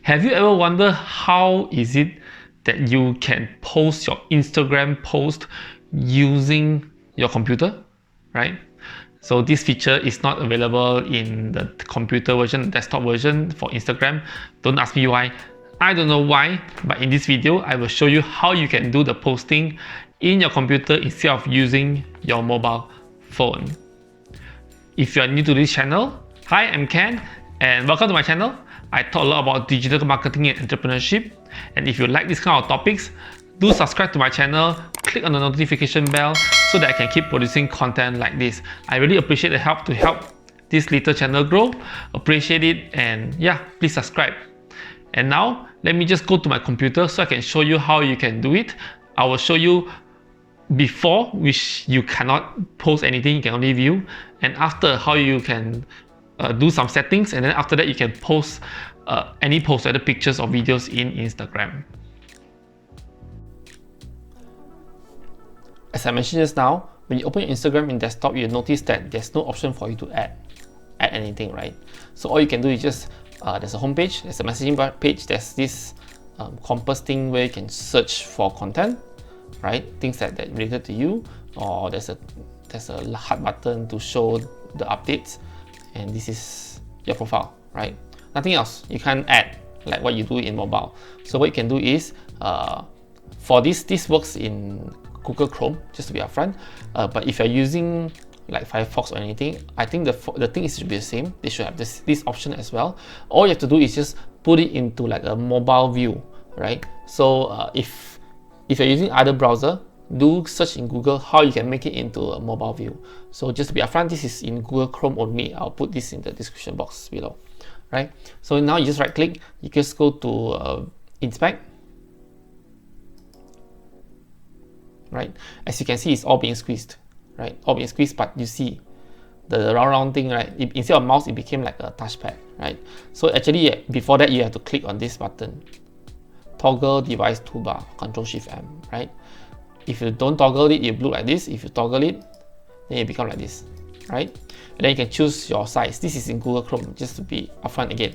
Have you ever wondered how is it that you can post your Instagram post using your computer, right? So this feature is not available in the computer version, desktop version for Instagram. Don't ask me why. I don't know why, but in this video, I will show you how you can do the posting in your computer instead of using your mobile phone. If you are new to this channel, hi, I'm Ken, and welcome to my channel. I talk a lot about digital marketing and entrepreneurship, and if you like this kind of topics, do subscribe to my channel, click on the notification bell so that I can keep producing content like this. I really appreciate the help to help this little channel grow. Appreciate it, and yeah, please subscribe. And now, let me just go to my computer so I can show you how you can do it. I will show you before, which you cannot post anything, you can only view, and after, how you can do some settings, and then after that you can post any post, either pictures or videos in Instagram. As I mentioned just now, when you open your Instagram in desktop, you'll notice that there's no option for you to add anything, right? So all you can do is just there's a home page, there's a messaging page, there's this compass thing where you can search for content, right? Things that related to you, or there's a heart button to show the updates, and this is your profile, right? Nothing else. You can't add like what you do in mobile. So what you can do is for this works in Google Chrome, just to be upfront, but if you're using like Firefox or anything, I think the thing should be the same. They should have this option as well. All you have to do is just put it into like a mobile view, right? So if you're using other browser, do search in Google how you can make it into a mobile view. So just to be upfront, this is in Google Chrome only. I'll put this in the description box below, right? So now you just right click, you just go to inspect, right? As you can see, it's all being squeezed, right? All being squeezed, but you see the round thing, right? Instead of mouse, it became like a touchpad, right? So actually, before that, you have to click on this button, toggle device toolbar, Ctrl+Shift+M, right? If you don't toggle it, it will look like this. If you toggle it, then it becomes like this, right? And then you can choose your size. This is in Google Chrome, just to be upfront again,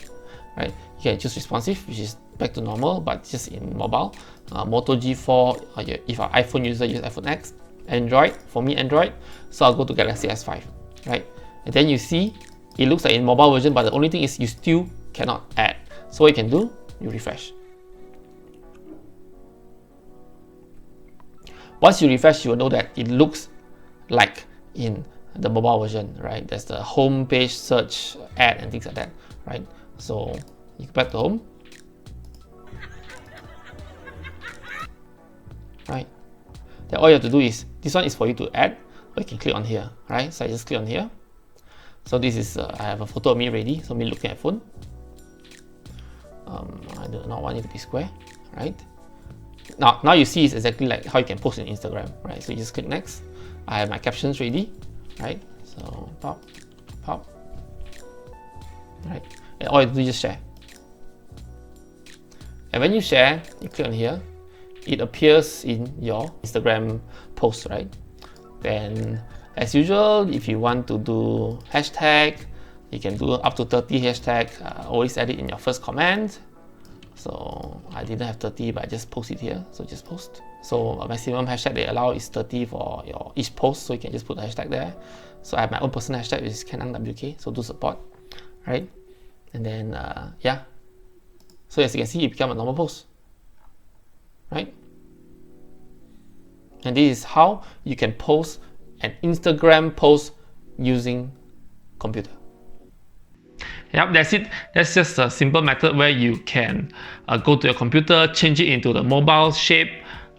right? You can choose responsive, which is back to normal, but just in mobile. Moto G4, if you're an iPhone user, use iPhone X. Android, for me Android, so I'll go to Galaxy S5, right? And then you see, it looks like in mobile version, but the only thing is you still cannot add. So what you can do, you refresh. Once you refresh, you will know that it looks like in the mobile version, right? There's the home page, search, add, and things like that, right? So you go back to home, right? Then all you have to do is, this one is for you to add, or you can click on here, right? So I just click on here. So this is, I have a photo of me ready, so me looking at phone. I do not want it to be square, right? Now you see it's exactly like how you can post on Instagram, right? So you just click next. I have my captions ready, right? So pop, right? And all you do is just share. And when you share, you click on here, it appears in your Instagram post, right? Then as usual, if you want to do hashtag, you can do up to 30 hashtag. Always add it in your first comment. So I didn't have 30, but I just post it here. So just post. So a maximum hashtag they allow is 30 for your each post. So you can just put the hashtag there. So I have my own personal hashtag, which is KenangWK. So do support, right? And then yeah. So as you can see, it become a normal post, right? And this is how you can post an Instagram post using computer. Yep, that's it. That's just a simple method where you can go to your computer, change it into the mobile shape,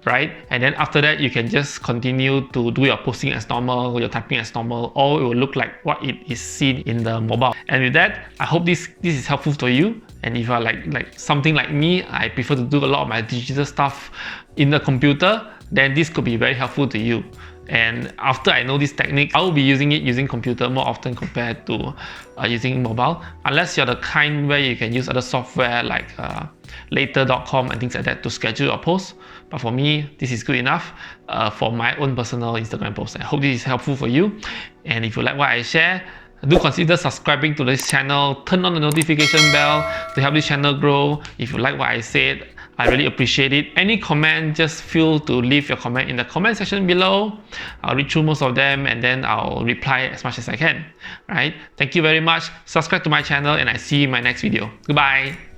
right? And then after that, you can just continue to do your posting as normal, your typing as normal, or it will look like what it is seen in the mobile. And with that, I hope this is helpful to you. And if you are like something like me, I prefer to do a lot of my digital stuff in the computer, then this could be very helpful to you. And after I know this technique, I will be using it using computer more often compared to using mobile, unless you're the kind where you can use other software like later.com and things like that to schedule your posts. But for me, this is good enough for my own personal Instagram posts. I hope this is helpful for you. And if you like what I share, do consider subscribing to this channel, turn on the notification bell to help this channel grow. If you like what I said, I really appreciate it. Any comment, just feel to leave your comment in the comment section below. I'll read through most of them and then I'll reply as much as I can. Right? Thank you very much. Subscribe to my channel and I see you in my next video. Goodbye.